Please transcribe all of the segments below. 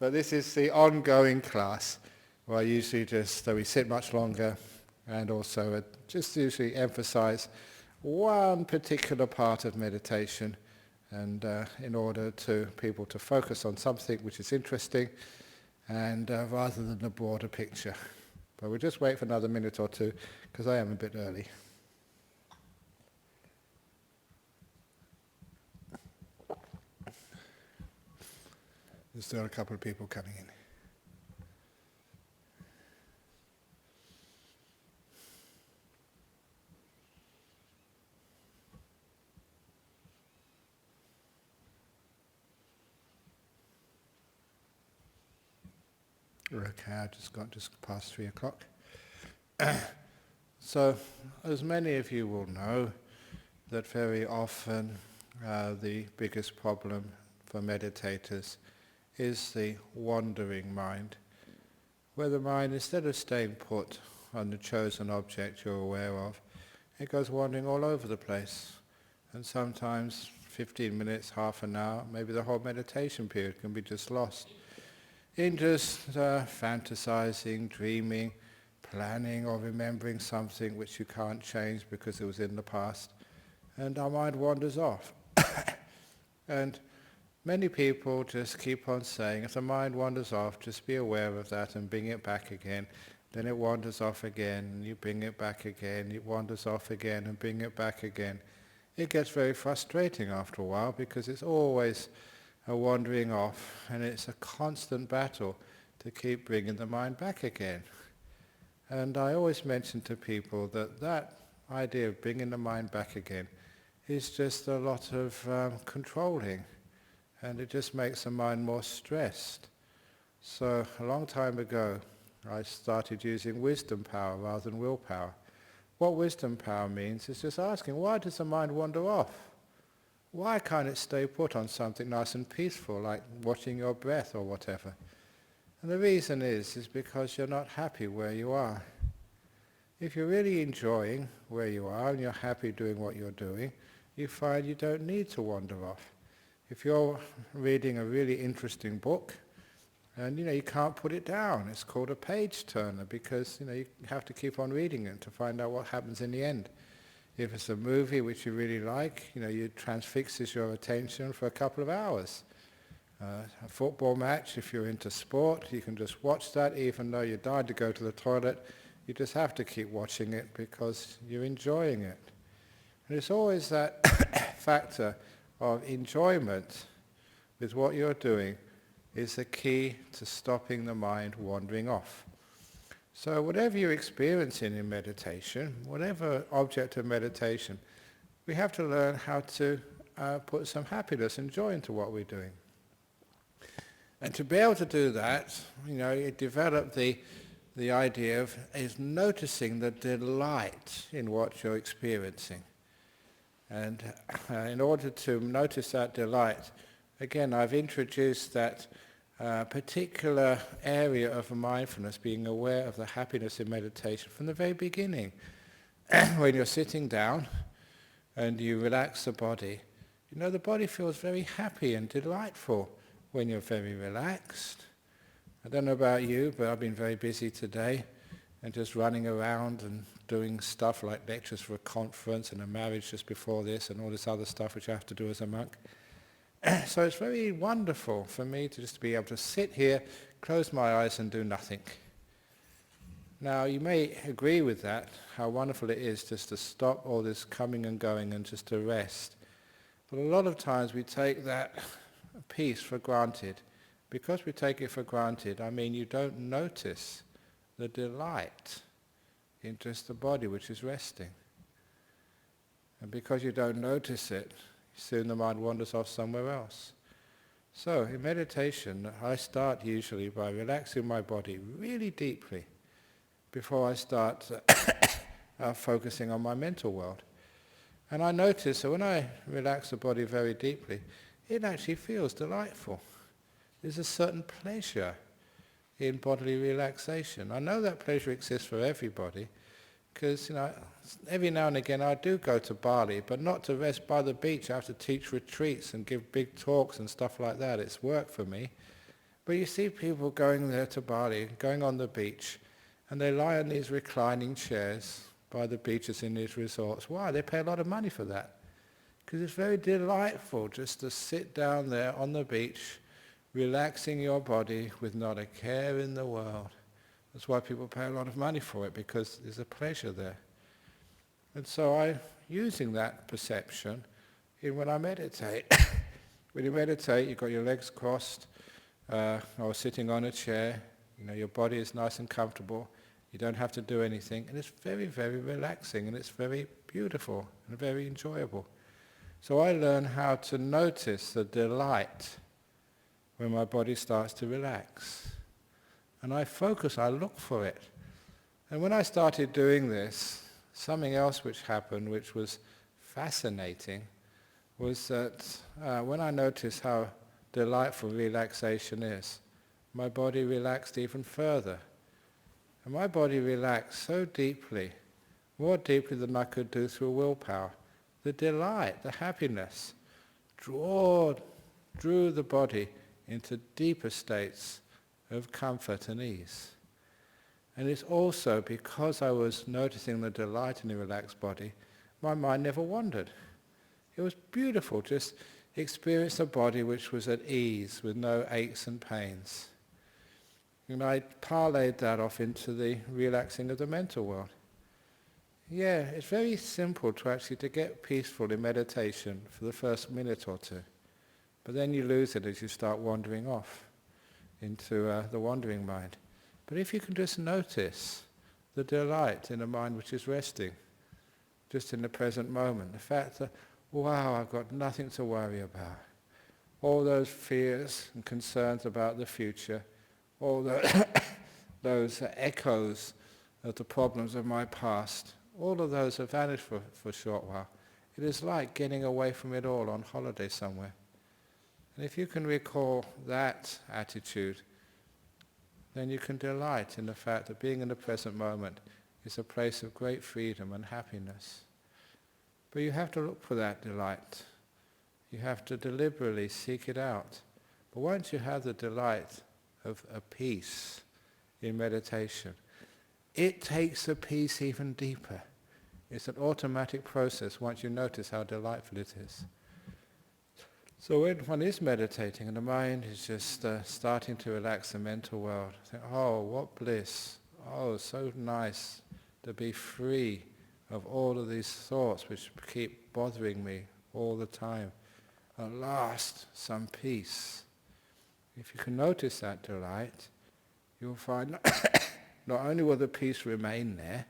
But this is the ongoing class, where I usually we sit much longer, and also just usually emphasize one particular part of meditation, and in order to people to focus on something which is interesting, and rather than the broader picture. But we'll just wait for another minute or two, because I am a bit early. There's still a couple of people coming in. Okay, I just past 3 o'clock. So, as many of you will know, that very often the biggest problem for meditators is the wandering mind, where the mind, instead of staying put on the chosen object you're aware of, it goes wandering all over the place. And sometimes 15 minutes, half an hour, maybe the whole meditation period can be just lost in just fantasizing, dreaming, planning or remembering something which you can't change because it was in the past. And our mind wanders off. And many people just keep on saying, if the mind wanders off, just be aware of that and bring it back again. Then it wanders off again, and you bring it back again, it wanders off again and bring it back again. It gets very frustrating after a while because it's always a wandering off, and it's a constant battle to keep bringing the mind back again. And I always mention to people that idea of bringing the mind back again is just a lot of controlling, and it just makes the mind more stressed. So a long time ago, I started using wisdom power rather than willpower. What wisdom power means is just asking, why does the mind wander off? Why can't it stay put on something nice and peaceful, like watching your breath or whatever? And the reason is because you're not happy where you are. If you're really enjoying where you are and you're happy doing what you're doing, you find you don't need to wander off. If you're reading a really interesting book, and you can't put it down, it's called a page turner, because you have to keep on reading it to find out what happens in the end. If it's a movie which you really like, it transfixes your attention for a couple of hours. A football match, if you're into sport, you can just watch that even though you died to go to the toilet. You just have to keep watching it because you're enjoying it. And it's always that factor of enjoyment with what you're doing is the key to stopping the mind wandering off. So whatever you're experiencing in meditation, whatever object of meditation, we have to learn how to put some happiness and joy into what we're doing. And to be able to do that, you develop the idea of is noticing the delight in what you're experiencing. And in order to notice that delight, again, I've introduced that particular area of mindfulness, being aware of the happiness in meditation from the very beginning. When you're sitting down and you relax the body, the body feels very happy and delightful when you're very relaxed. I don't know about you, but I've been very busy today and just running around and doing stuff like lectures for a conference and a marriage just before this and all this other stuff which I have to do as a monk. So it's very wonderful for me to just be able to sit here, close my eyes and do nothing. Now you may agree with that, how wonderful it is just to stop all this coming and going and just to rest. But a lot of times we take that peace for granted. Because we take it for granted, I mean you don't notice the delight in just the body which is resting. And because you don't notice it, soon the mind wanders off somewhere else. So in meditation, I start usually by relaxing my body really deeply before I start focusing on my mental world. And I notice that when I relax the body very deeply, it actually feels delightful. There's a certain pleasure in bodily relaxation. I know that pleasure exists for everybody, because every now and again I do go to Bali, but not to rest by the beach. I have to teach retreats and give big talks and stuff like that. It's work for me. But you see people going there to Bali, going on the beach, and they lie in these reclining chairs by the beaches in these resorts. Why? They pay a lot of money for that. Because it's very delightful just to sit down there on the beach, relaxing your body with not a care in the world. That's why people pay a lot of money for it, because there's a pleasure there. And so I'm using that perception in when I meditate. When you meditate, you've got your legs crossed, or sitting on a chair, your body is nice and comfortable, you don't have to do anything, and it's very, very relaxing, and it's very beautiful and very enjoyable. So I learn how to notice the delight when my body starts to relax. And I focus, I look for it. And when I started doing this, something else which happened, which was fascinating, was that when I noticed how delightful relaxation is, my body relaxed even further. And my body relaxed so deeply, more deeply than I could do through willpower. The delight, the happiness, drew the body into deeper states of comfort and ease. And it's also because I was noticing the delight in the relaxed body, my mind never wandered. It was beautiful, just experience a body which was at ease with no aches and pains. And I parlayed that off into the relaxing of the mental world. Yeah, it's very simple to get peaceful in meditation for the first minute or two. But then you lose it as you start wandering off into the wandering mind. But if you can just notice the delight in a mind which is resting, just in the present moment, the fact that, wow, I've got nothing to worry about. All those fears and concerns about the future, all those echoes of the problems of my past, all of those have vanished for a short while. It is like getting away from it all on holiday somewhere. And if you can recall that attitude, then you can delight in the fact that being in the present moment is a place of great freedom and happiness. But you have to look for that delight. You have to deliberately seek it out. But once you have the delight of a peace in meditation, it takes the peace even deeper. It's an automatic process once you notice how delightful it is. So when one is meditating and the mind is just starting to relax the mental world, think, oh, what bliss. Oh, so nice to be free of all of these thoughts which keep bothering me all the time. At last, some peace. If you can notice that delight, you'll find not only will the peace remain there,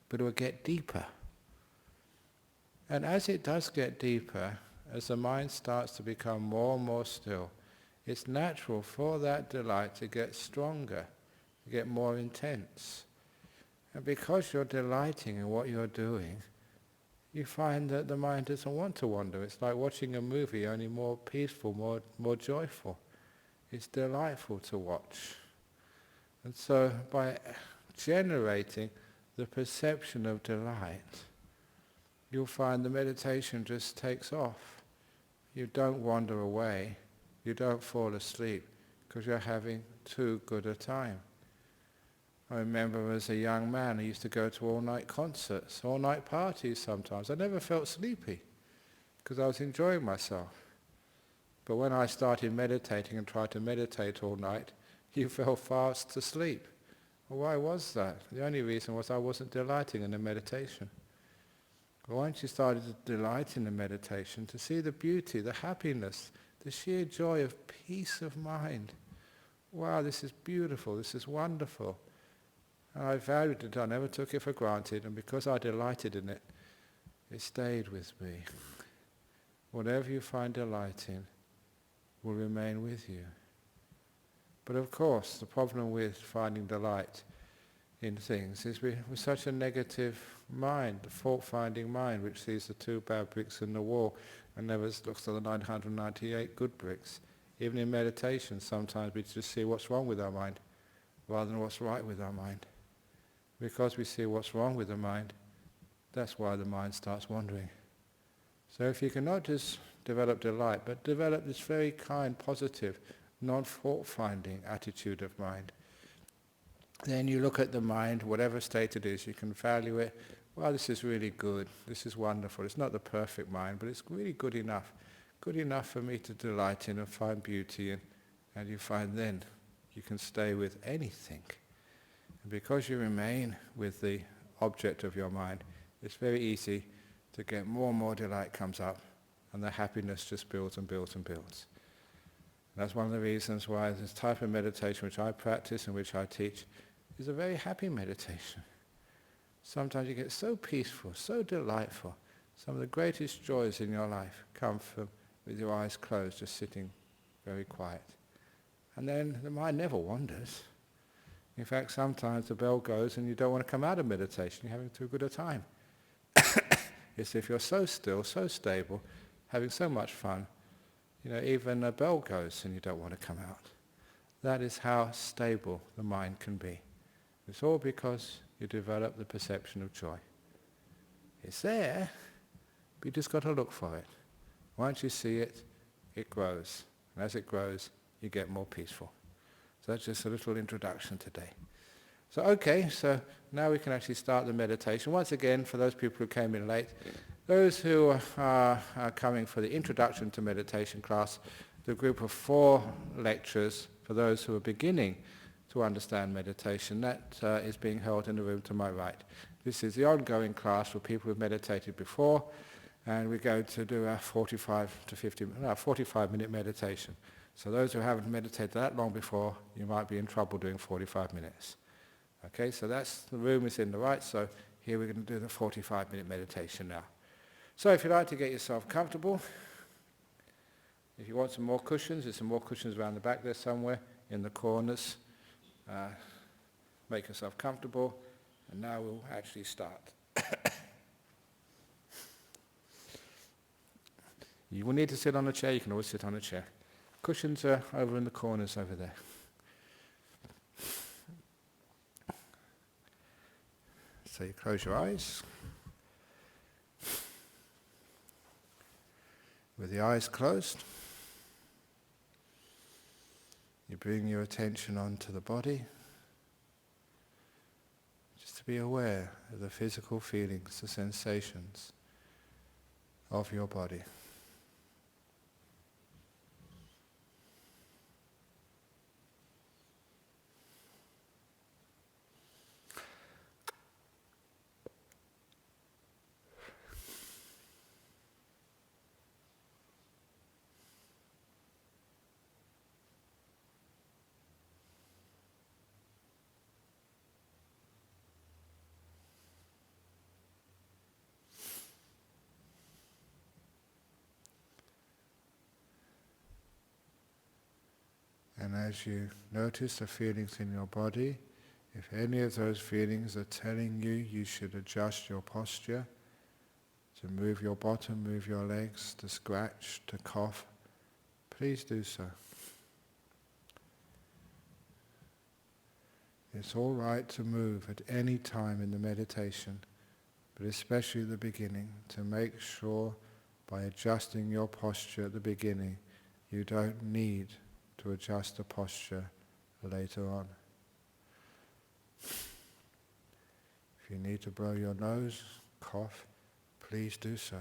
but it will get deeper. And as it does get deeper, as the mind starts to become more and more still, it's natural for that delight to get stronger, to get more intense. And because you're delighting in what you're doing, you find that the mind doesn't want to wander. It's like watching a movie, only more peaceful, more joyful. It's delightful to watch. And so by generating the perception of delight, you'll find the meditation just takes off. You don't wander away. You don't fall asleep because you're having too good a time. I remember as a young man, I used to go to all-night concerts, all-night parties sometimes. I never felt sleepy because I was enjoying myself. But when I started meditating and tried to meditate all night, you fell fast asleep. Well, why was that? The only reason was I wasn't delighting in the meditation. But once you started to delight in the meditation, to see the beauty, the happiness, the sheer joy of peace of mind. Wow, this is beautiful, this is wonderful. And I valued it, I never took it for granted, and because I delighted in it, it stayed with me. Whatever you find delight in will remain with you. But of course, the problem with finding delight in things is we're such a negative mind, the fault-finding mind, which sees the 2 bad bricks in the wall and never looks at the 998 good bricks. Even in meditation, sometimes we just see what's wrong with our mind rather than what's right with our mind. Because we see what's wrong with the mind, that's why the mind starts wandering. So if you can not just develop delight, but develop this very kind, positive, non-fault-finding attitude of mind. Then you look at the mind, whatever state it is, you can value it. Well, this is really good. This is wonderful. It's not the perfect mind, but it's really good enough. Good enough for me to delight in and find beauty in. And you find then you can stay with anything. And because you remain with the object of your mind, it's very easy to get more and more delight comes up, and the happiness just builds and builds and builds. And that's one of the reasons why this type of meditation which I practice and which I teach is a very happy meditation. Sometimes you get so peaceful, so delightful. Some of the greatest joys in your life come from with your eyes closed, just sitting very quiet. And then the mind never wanders. In fact, sometimes the bell goes and you don't want to come out of meditation. You're having too good a time. It's if you're so still, so stable, having so much fun, even a bell goes and you don't want to come out. That is how stable the mind can be. It's all because you develop the perception of joy. It's there, but you just got to look for it. Once you see it, it grows. And as it grows, you get more peaceful. So that's just a little introduction today. So now we can actually start the meditation. Once again, for those people who came in late, those who are coming for the introduction to meditation class, the group of 4 lectures for those who are beginning to understand meditation, that is being held in the room to my right. This is the ongoing class for people who've meditated before, and we're going to do a 45-minute meditation. So those who haven't meditated that long before, you might be in trouble doing 45 minutes. Okay, so the room is in the right, so here we're going to do the 45-minute meditation now. So if you'd like to get yourself comfortable, if you want some more cushions, there's some more cushions around the back there somewhere, in the corners. Make yourself comfortable, and now we'll actually start. You will need to sit on a chair. You can always sit on a chair. Cushions are over in the corners over there. So you close your eyes. With the eyes closed, you bring your attention onto the body, just to be aware of the physical feelings, the sensations of your body. And as you notice the feelings in your body, if any of those feelings are telling you you should adjust your posture, to move your bottom, move your legs, to scratch, to cough, please do so. It's all right to move at any time in the meditation, but especially at the beginning, to make sure by adjusting your posture at the beginning, you don't need to adjust the posture later on. If you need to blow your nose, cough, please do so.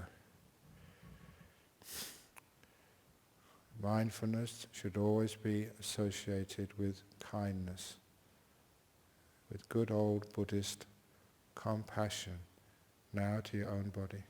Mindfulness should always be associated with kindness, with good old Buddhist compassion, now to your own body.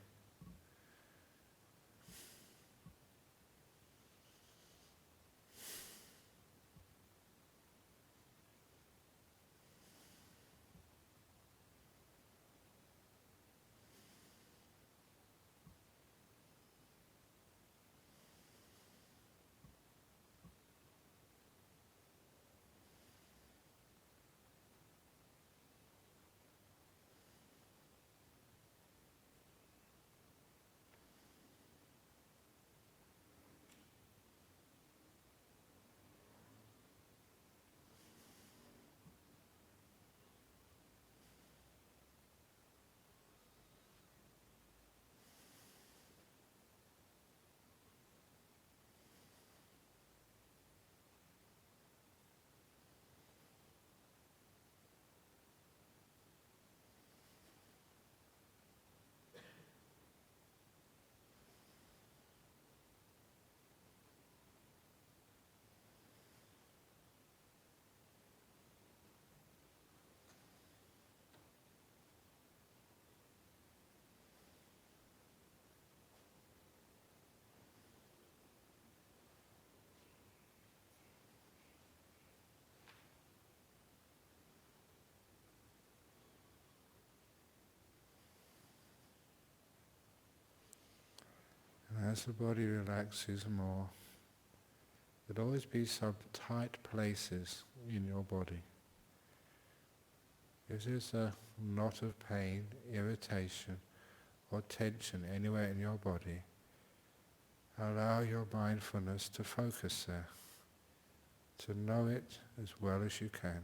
as the body relaxes more, there'll always be some tight places in your body. If there's a lot of pain, irritation, or tension anywhere in your body, allow your mindfulness to focus there, to know it as well as you can.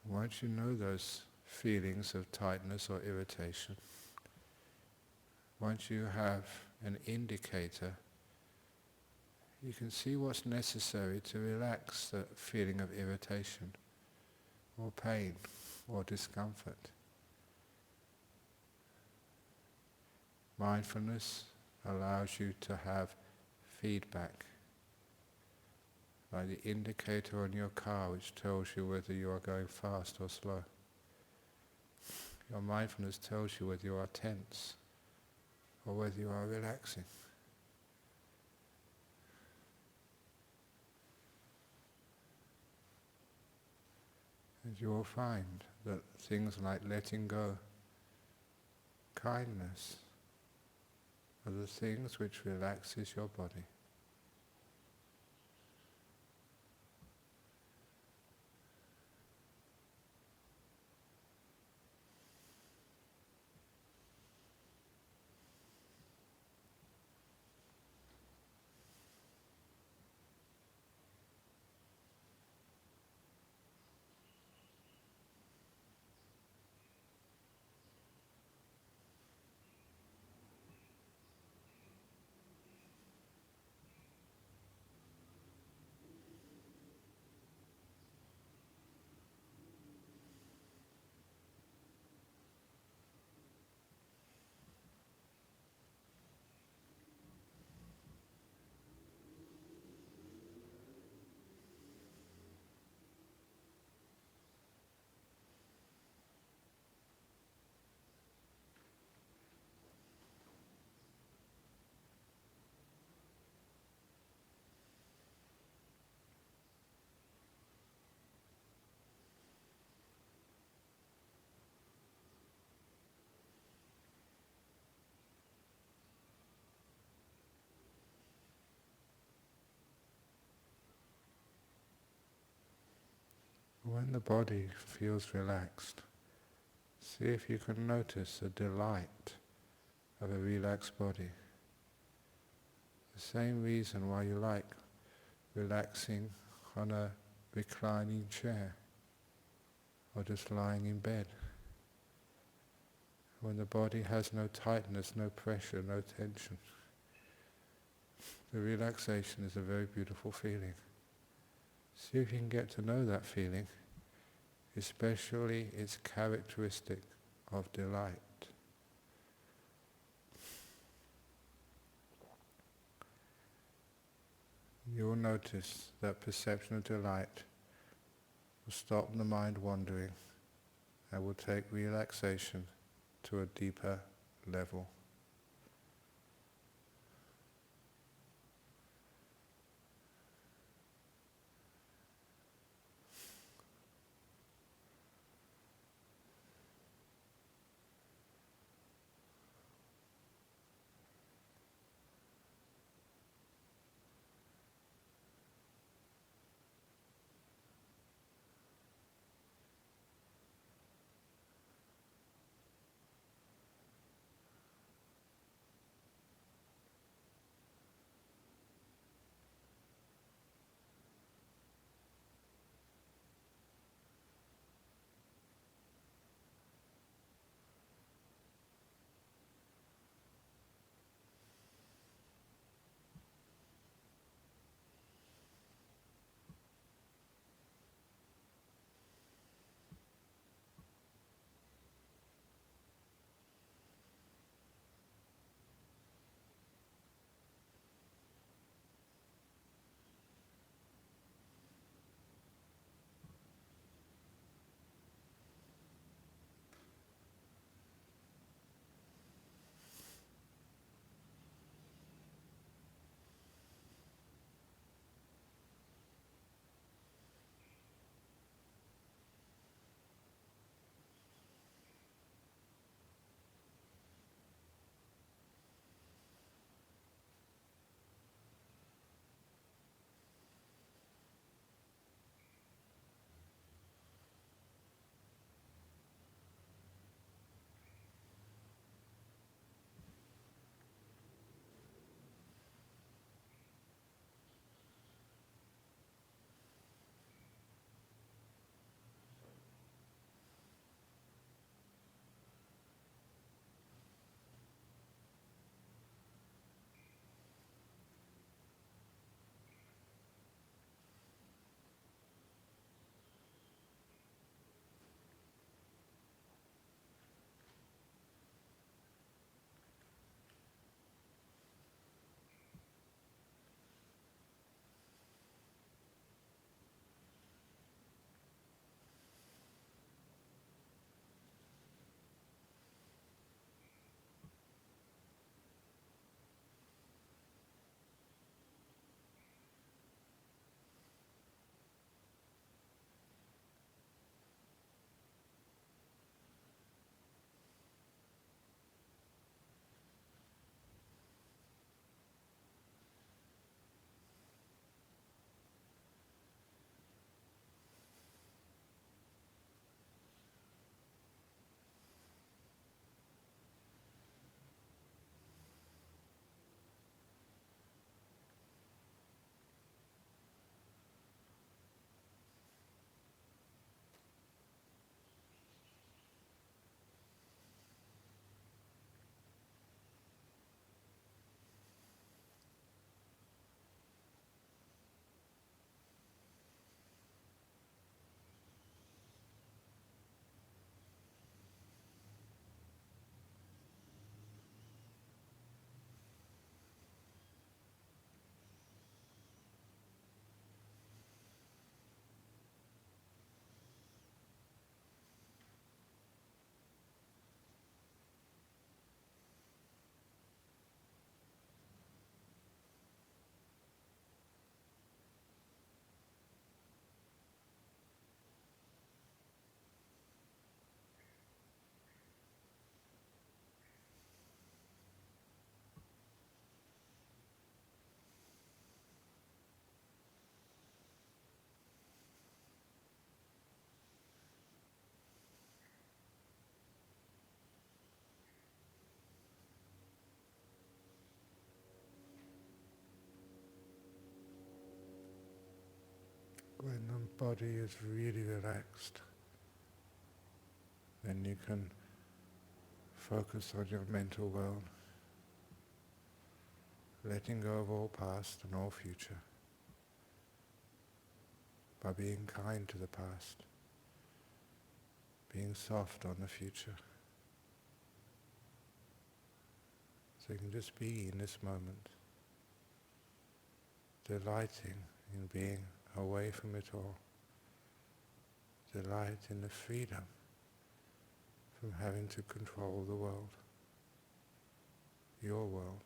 Once you know those feelings of tightness or irritation, once you have an indicator, you can see what's necessary to relax that feeling of irritation or pain or discomfort. Mindfulness allows you to have feedback, like the indicator on your car which tells you whether you are going fast or slow. Your mindfulness tells you whether you are tense or whether you are relaxing. And you will find that things like letting go, kindness, are the things which relaxes your body. When the body feels relaxed, see if you can notice the delight of a relaxed body. The same reason why you like relaxing on a reclining chair or just lying in bed. When the body has no tightness, no pressure, no tension. The relaxation is a very beautiful feeling. See if you can get to know that feeling, especially its characteristic of delight. You will notice that perception of delight will stop the mind wandering and will take relaxation to a deeper level. body is really relaxed, then you can focus on your mental world, letting go of all past and all future, by being kind to the past, being soft on the future. So you can just be in this moment, delighting in being away from it all, delight in the freedom from having to control the world, your world.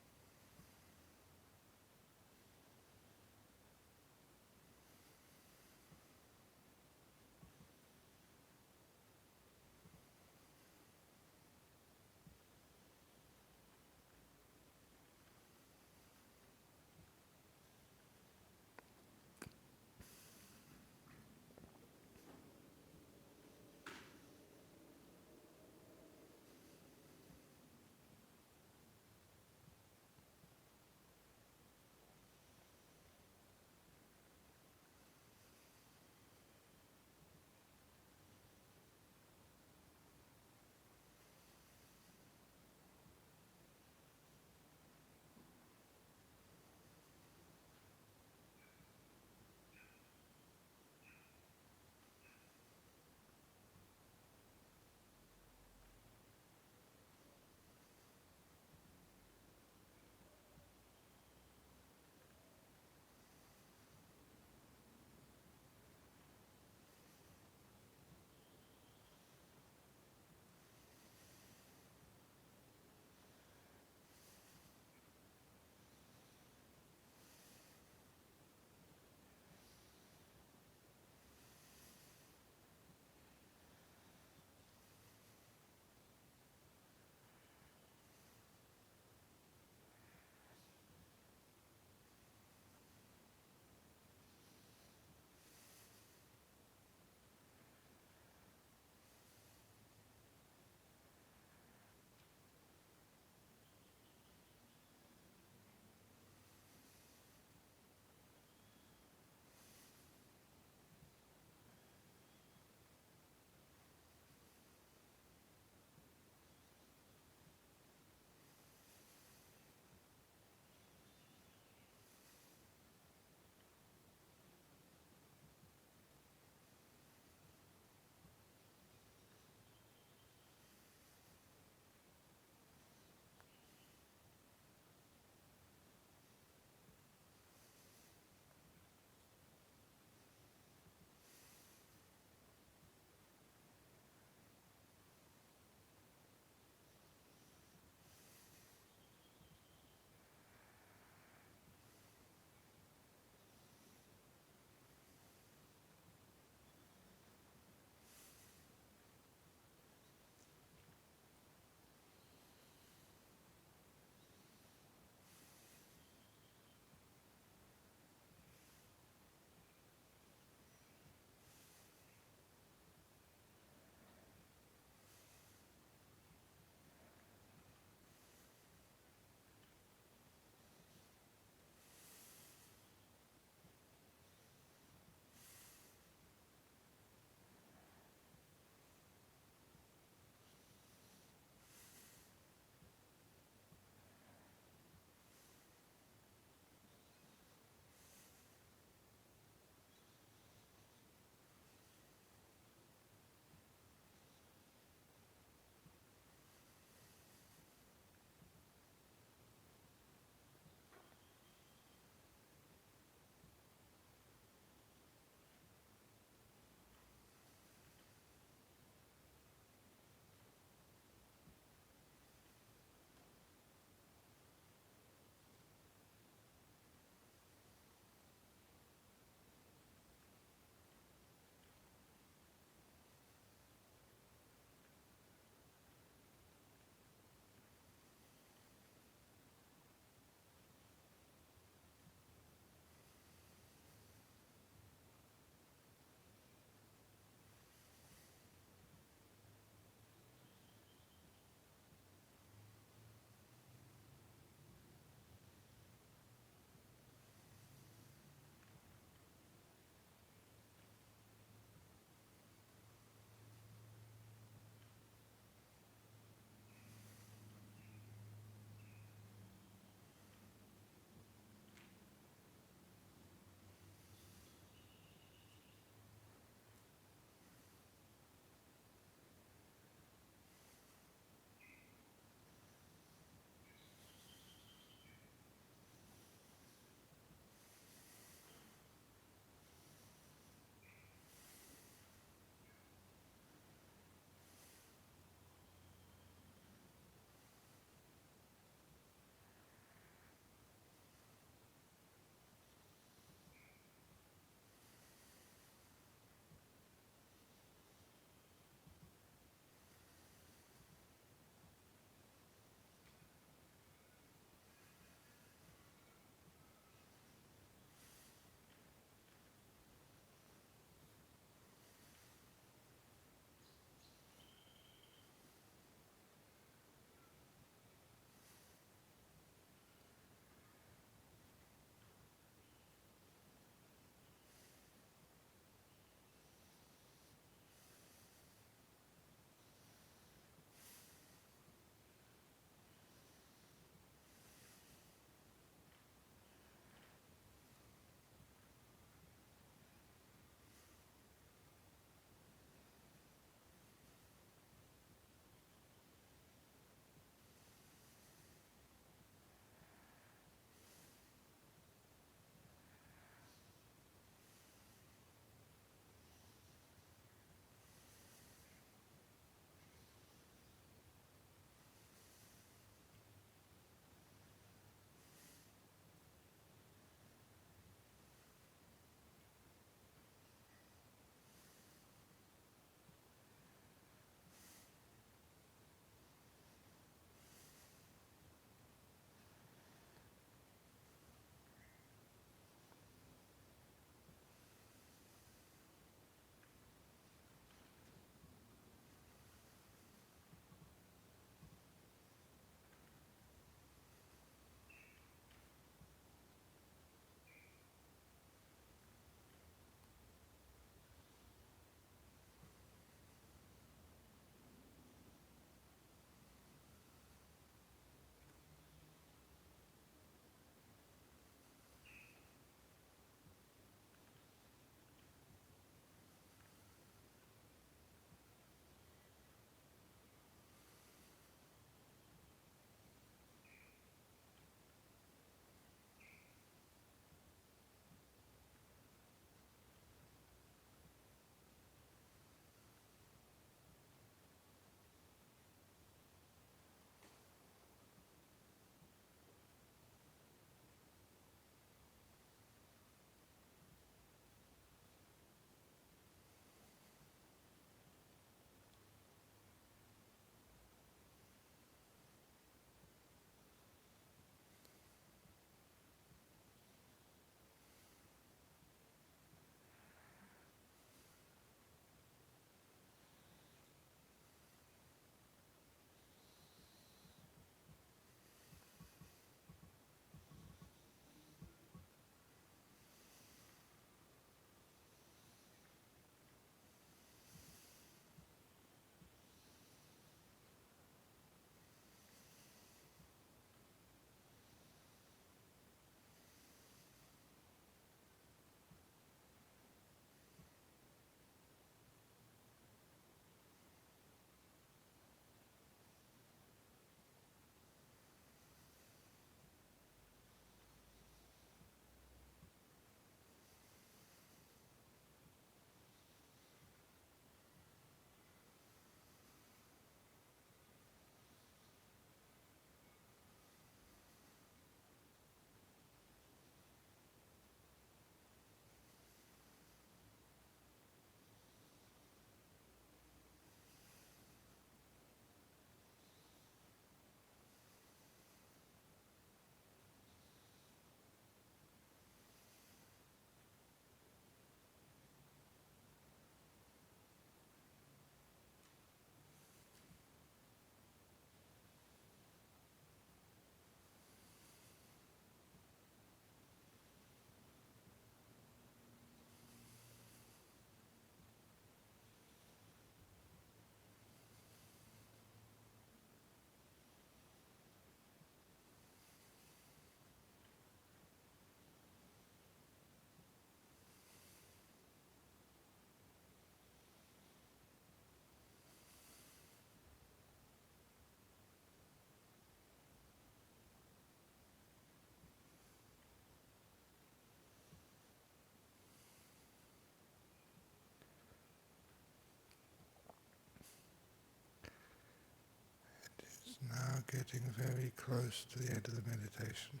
getting very close to the end of the meditation.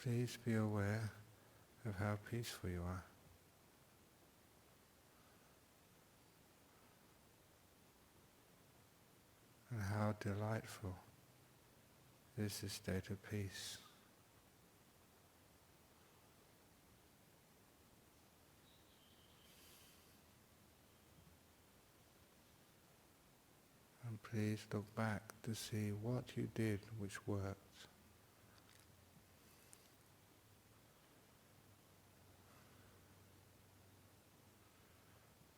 Please be aware of how peaceful you are. And how delightful is this state of peace. And please look back to see what you did which worked.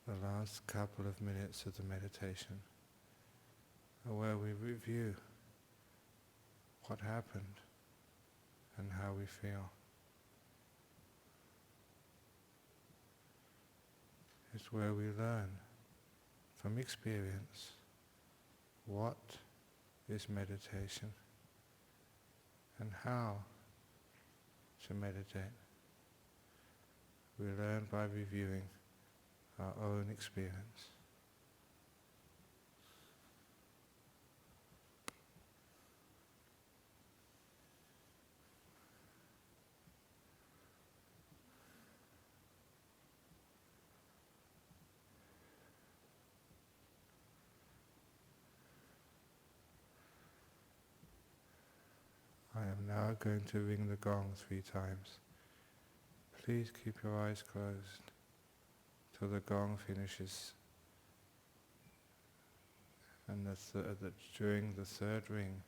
The last couple of minutes of the meditation are where we review what happened and how we feel. It's where we learn from experience what is meditation and how to meditate. We learn by reviewing our own experience. I am now going to ring the gong 3 times. Please keep your eyes closed till the gong finishes, and that during the 3rd ring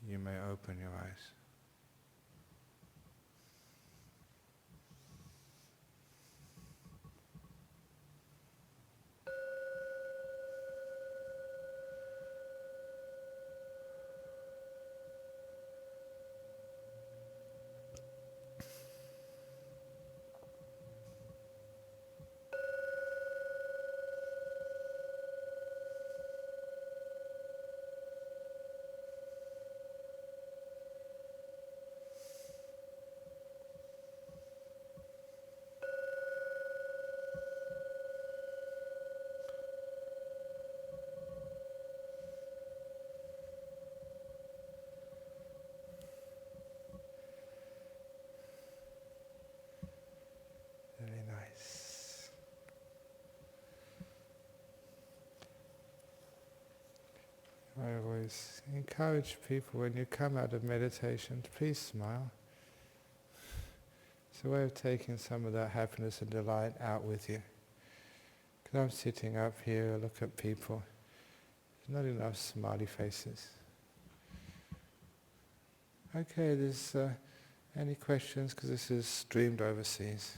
you may open your eyes. Very nice. I always encourage people when you come out of meditation to please smile. It's a way of taking some of that happiness and delight out with you. Because I'm sitting up here, I look at people, there's not enough smiley faces. Okay, there's any questions, because this is streamed overseas.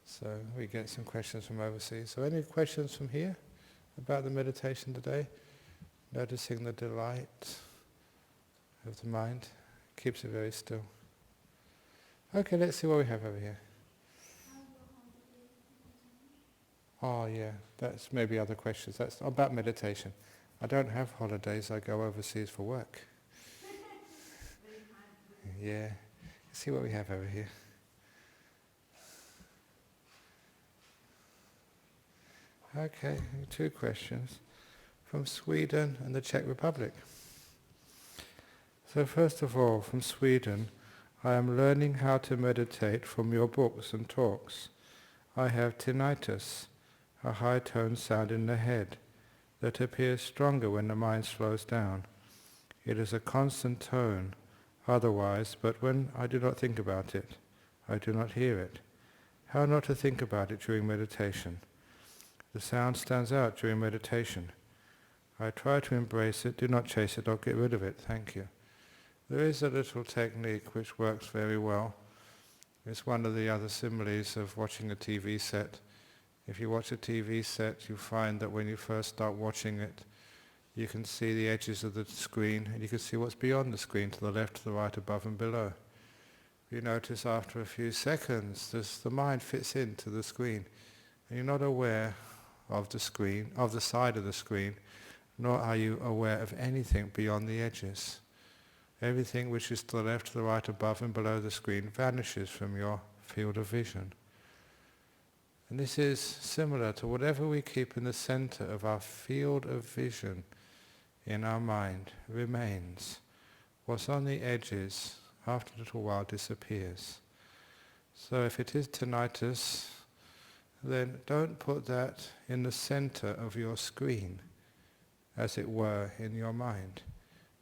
So we get some questions from overseas. So any questions from here about the meditation today? Noticing the delight of the mind. Keeps it very still. Okay, let's see what we have over here. Oh yeah, that's maybe other questions. That's about meditation. I don't have holidays, I go overseas for work. Yeah, let's see what we have over here. Okay, 2 questions from Sweden and the Czech Republic. So first of all, from Sweden, I am learning how to meditate from your books and talks. I have tinnitus, a high-toned sound in the head that appears stronger when the mind slows down. It is a constant tone otherwise, but when I do not think about it, I do not hear it. How not to think about it during meditation? The sound stands out during meditation. I try to embrace it, do not chase it or get rid of it, thank you. There is a little technique which works very well. It's one of the other similes of watching a TV set. If you watch a TV set, you find that when you first start watching it, you can see the edges of the screen, and you can see what's beyond the screen, to the left, to the right, above and below. You notice after a few seconds, the mind fits into the screen, and you're not aware of the screen, of the side of the screen, nor are you aware of anything beyond the edges. Everything which is to the left, to the right, above and below the screen vanishes from your field of vision. And this is similar to whatever we keep in the center of our field of vision in our mind remains. What's on the edges, after a little while, disappears. So if it is tinnitus, then don't put that in the center of your screen, as it were, in your mind.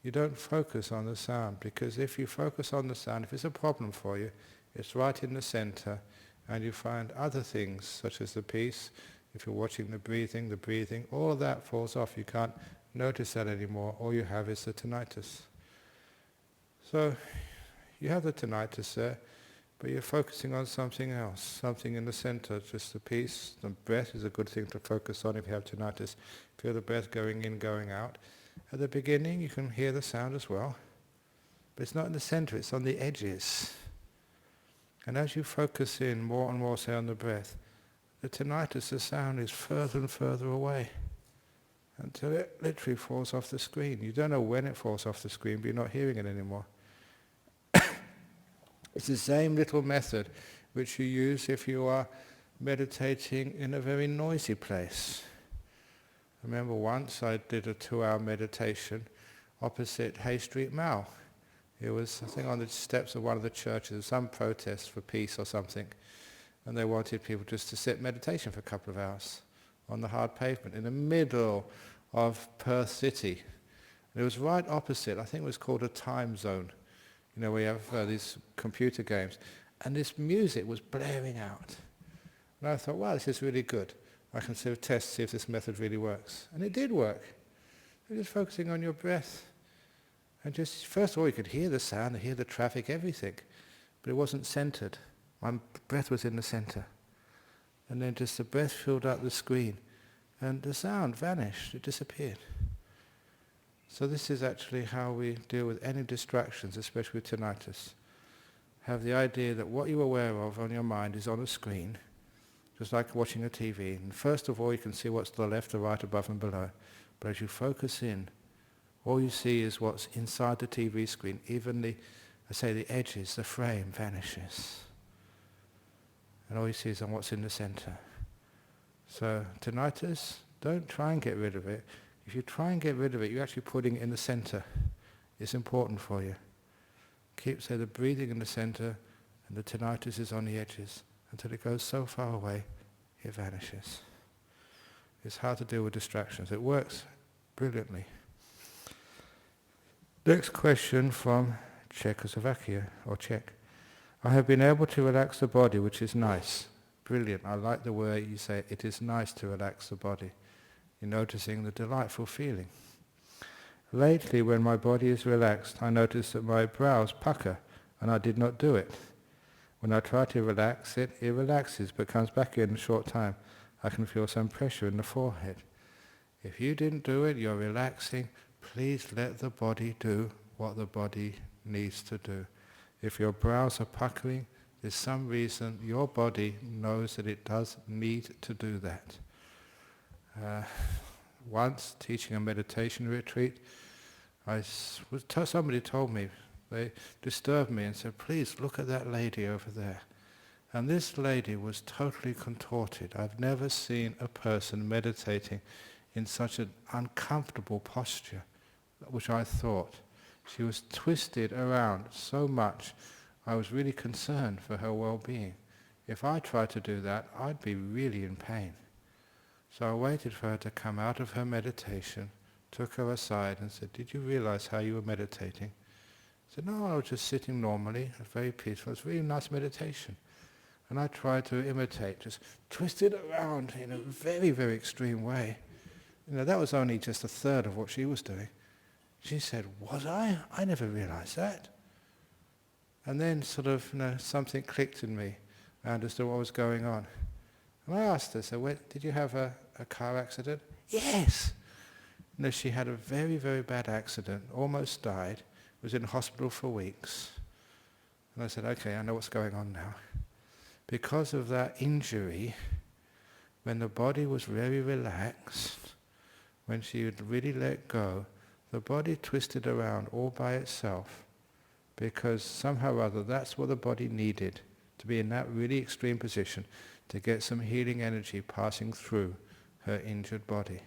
You don't focus on the sound, because if you focus on the sound, if it's a problem for you, it's right in the center, and you find other things, such as the peace. If you're watching the breathing, all of that falls off. You can't notice that anymore. All you have is the tinnitus. So you have the tinnitus there, but you're focusing on something else, something in the center, just the peace. The breath is a good thing to focus on if you have tinnitus. Feel the breath going in, going out. At the beginning you can hear the sound as well, but it's not in the center, it's on the edges. And as you focus in more and more, say, on the breath, the tinnitus, the sound, is further and further away until it literally falls off the screen. You don't know when it falls off the screen, but you're not hearing it anymore. It's the same little method which you use if you are meditating in a very noisy place. I remember once I did a 2-hour meditation opposite Hay Street Mall. It was, I think, on the steps of one of the churches, some protest for peace or something, and they wanted people just to sit meditation for a couple of hours on the hard pavement in the middle of Perth City. And it was right opposite, I think it was called a time zone, where you have these computer games, and this music was blaring out. And I thought, wow, this is really good. I can sort of test, see if this method really works. And it did work. You're just focusing on your breath. And just, first of all, you could hear the sound, hear the traffic, everything. But it wasn't centered. My breath was in the center. And then just the breath filled up the screen. And the sound vanished, it disappeared. So this is actually how we deal with any distractions, especially with tinnitus. Have the idea that what you're aware of on your mind is on a screen, just like watching a TV. And first of all, you can see what's to the left, the right, above and below. But as you focus in, all you see is what's inside the TV screen. Even the edges, the frame vanishes. And all you see is on what's in the center. So tinnitus, don't try and get rid of it. If you try and get rid of it, you're actually putting it in the center. It's important for you. Keep, say, the breathing in the center, and the tinnitus is on the edges, until it goes so far away, it vanishes. It's hard to deal with distractions. It works brilliantly. Next question from Czechoslovakia, or Czech. I have been able to relax the body, which is nice. Brilliant. I like the way you say it is nice to relax the body. You're noticing the delightful feeling. Lately, when my body is relaxed, I notice that my brows pucker, and I did not do it. When I try to relax it, it relaxes, but comes back in a short time. I can feel some pressure in the forehead. If you didn't do it, you're relaxing. Please let the body do what the body needs to do. If your brows are puckering, there's some reason your body knows that it does need to do that. Once, teaching a meditation retreat, somebody told me, they disturbed me and said, please look at that lady over there. And this lady was totally contorted. I've never seen a person meditating in such an uncomfortable posture, which I thought. She was twisted around so much, I was really concerned for her well-being. If I tried to do that, I'd be really in pain. So I waited for her to come out of her meditation, took her aside and said, did you realize how you were meditating? I said, no, I was just sitting normally, it was very peaceful, it was a really nice meditation. And I tried to imitate, just twisted around in a very, very extreme way. That was only just a third of what she was doing. She said, was I? I never realized that. And then sort of, something clicked in me. I understood what was going on. And I asked her, so did you have a car accident? Yes. She had a very, very bad accident, almost died, was in hospital for weeks. And I said, okay, I know what's going on now. Because of that injury, when the body was very relaxed, when she had really let go, the body twisted around all by itself, because somehow or other that's what the body needed, to be in that really extreme position, to get some healing energy passing through her injured body.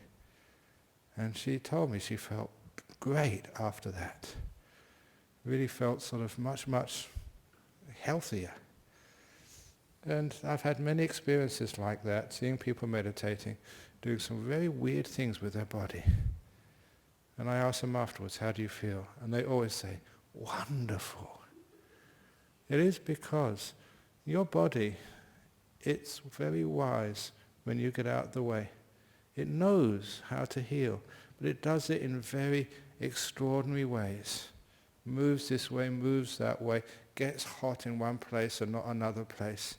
And she told me she felt great after that. Really felt sort of much, much healthier. And I've had many experiences like that, seeing people meditating, doing some very weird things with their body. And I ask them afterwards, how do you feel? And they always say, wonderful. It is because your body, it's very wise when you get out of the way. It knows how to heal, but it does it in very extraordinary ways. Moves this way, moves that way, gets hot in one place and not another place.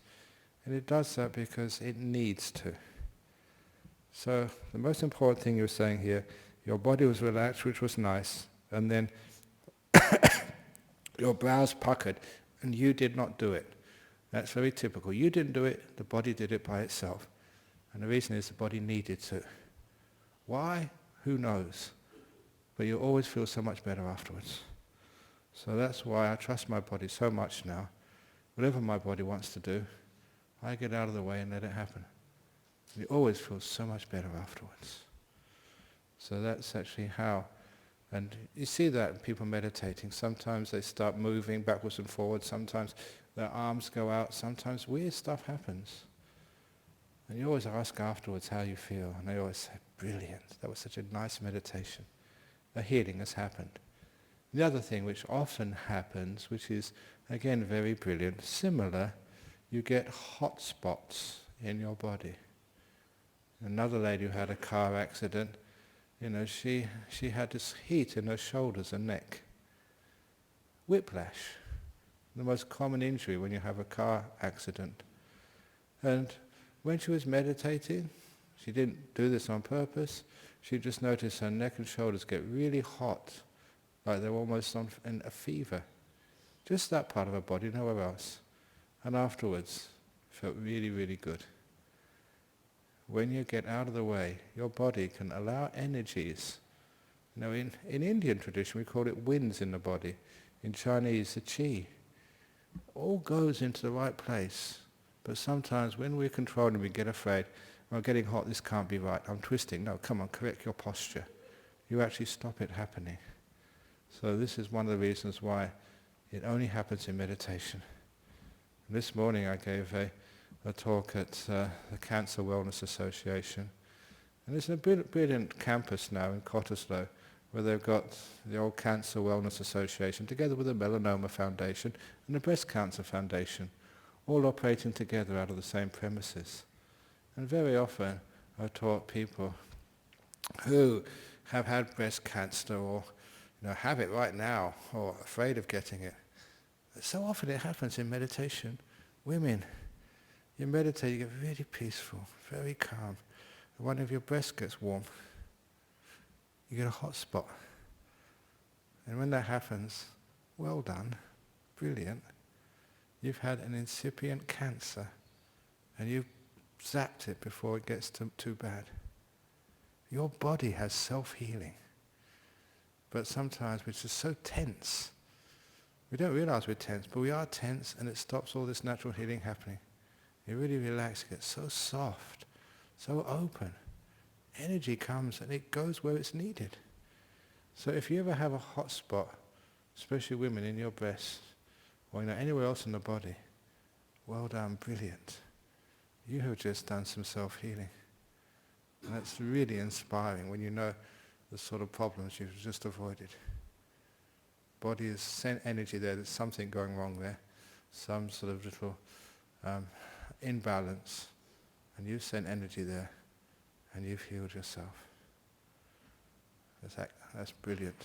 And it does that because it needs to. So the most important thing you're saying here, your body was relaxed, which was nice, and then your brows puckered, and you did not do it. That's very typical. You didn't do it, the body did it by itself. And the reason is the body needed to. Why? Who knows? But you always feel so much better afterwards. So that's why I trust my body so much now. Whatever my body wants to do, I get out of the way and let it happen. You always feel so much better afterwards. So that's actually how. And you see that in people meditating. Sometimes they start moving backwards and forwards. Sometimes their arms go out. Sometimes weird stuff happens. And you always ask afterwards how you feel. And they always say, brilliant. That was such a nice meditation. A healing has happened. The other thing which often happens, which is again very brilliant, similar, you get hot spots in your body. Another lady who had a car accident, she had this heat in her shoulders and neck. Whiplash, the most common injury when you have a car accident. And when she was meditating, she didn't do this on purpose, she just noticed her neck and shoulders get really hot, like they're almost in a fever. Just that part of her body, nowhere else. And afterwards, felt really, really good. When you get out of the way, your body can allow energies. In Indian tradition, we call it winds in the body. In Chinese, the qi. All goes into the right place. But sometimes when we're controlling, we get afraid, I'm getting hot, this can't be right, I'm twisting. No, come on, correct your posture. You actually stop it happening. So this is one of the reasons why it only happens in meditation. This morning I gave a talk at the Cancer Wellness Association. And there's a brilliant campus now in Cottesloe where they've got the old Cancer Wellness Association together with the Melanoma Foundation and the Breast Cancer Foundation, all operating together out of the same premises. And very often I've taught people who have had breast cancer or have it right now or afraid of getting it. So often it happens in meditation. Women, you meditate, you get really peaceful, very calm. One of your breasts gets warm. You get a hot spot. And when that happens, well done, brilliant. You've had an incipient cancer and you've zapped it before it gets too bad. Your body has self-healing. But sometimes we're just so tense. We don't realize we're tense, but we are tense and it stops all this natural healing happening. You really relax, it gets so soft, so open. Energy comes and it goes where it's needed. So if you ever have a hot spot, especially women in your breast, or anywhere else in the body, well done, brilliant. You have just done some self-healing. And that's really inspiring when you know the sort of problems you've just avoided. Body has sent energy there, there's something going wrong there, some sort of little imbalance, and you've sent energy there, and you've healed yourself. That's brilliant.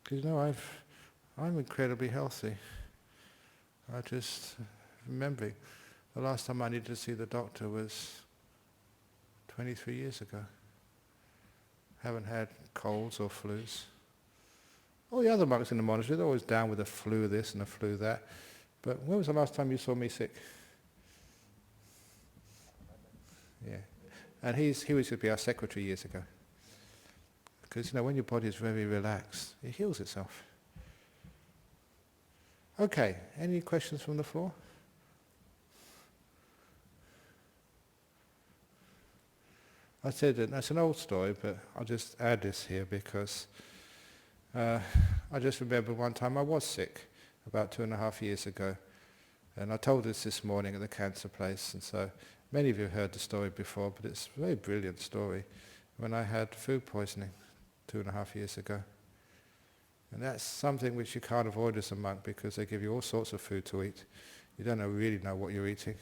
Because I'm incredibly healthy. I just remembering the last time I needed to see the doctor was 23 years ago. Haven't had colds or flus. All the other monks in the monastery, they're always down with a flu this and a flu that. But when was the last time you saw me sick? Yeah. And he was going to be our secretary years ago. Because, when your body is very relaxed, it heals itself. Okay, any questions from the floor? I said that that's an old story, but I'll just add this here because I just remember one time I was sick, about 2.5 years ago. And I told this morning at the cancer place, and so many of you heard the story before, but it's a very brilliant story. When I had food poisoning 2.5 years ago. And that's something which you can't avoid as a monk because they give you all sorts of food to eat. You don't really know what you're eating.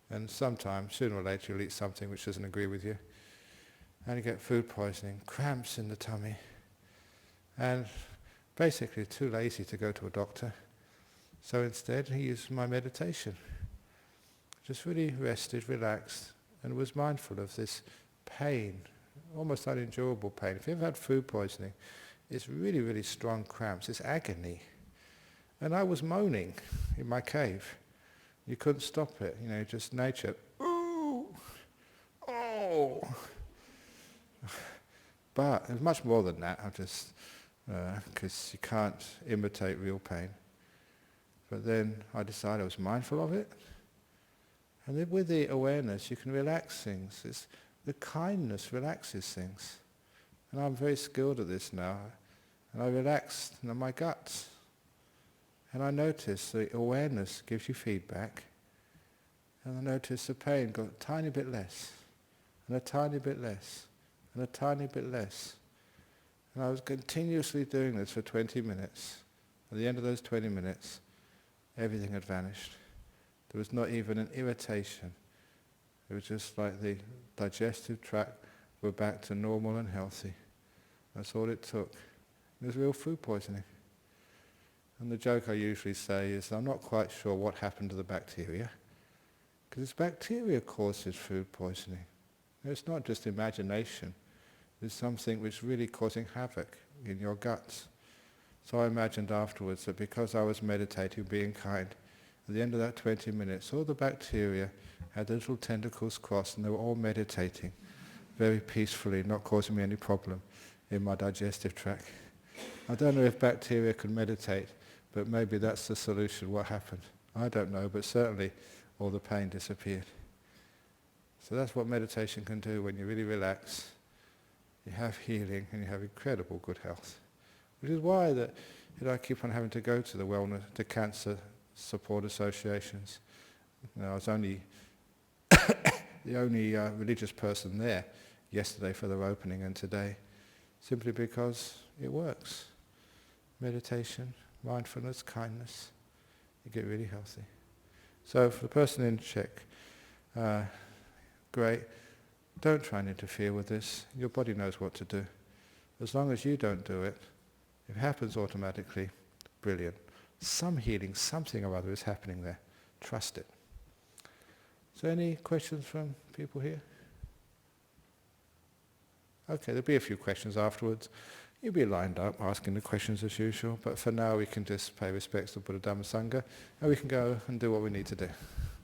And sometimes, sooner or later, you'll eat something which doesn't agree with you. And you get food poisoning, cramps in the tummy. And basically too lazy to go to a doctor. So instead he used my meditation. Just really rested, relaxed, and was mindful of this pain, almost unendurable pain. If you ever had food poisoning, it's really, really strong cramps, it's agony. And I was moaning in my cave. You couldn't stop it, just nature. Ooh! Oh! But there's much more than that, because you can't imitate real pain. But then I decided I was mindful of it. And then with the awareness, you can relax things. The kindness relaxes things. And I'm very skilled at this now. And I relaxed my guts. And I noticed the awareness gives you feedback. And I noticed the pain got a tiny bit less. And a tiny bit less. And a tiny bit less. And I was continuously doing this for 20 minutes. At the end of those 20 minutes, everything had vanished. There was not even an irritation. It was just like the digestive tract were back to normal and healthy. That's all it took. It was real food poisoning. And the joke I usually say is, I'm not quite sure what happened to the bacteria, because it's bacteria causes food poisoning. It's not just imagination. There's something which is really causing havoc in your guts. So I imagined afterwards that because I was meditating, being kind, at the end of that 20 minutes, all the bacteria had their little tentacles crossed and they were all meditating very peacefully, not causing me any problem in my digestive tract. I don't know if bacteria can meditate, but maybe that's the solution. What happened? I don't know, but certainly all the pain disappeared. So that's what meditation can do when you really relax. You have healing and you have incredible good health. Which is why I keep on having to go to the cancer support associations. I was only the only religious person there yesterday for their opening and today, simply because it works. Meditation, mindfulness, kindness, you get really healthy. So for the person in Czech, great. Don't try and interfere with this. Your body knows what to do. As long as you don't do it, it happens automatically. Brilliant. Some healing, something or other is happening there. Trust it. So any questions from people here? Okay, there'll be a few questions afterwards. You'll be lined up asking the questions as usual, but for now we can just pay respects to Buddha Dhamma Sangha and we can go and do what we need to do.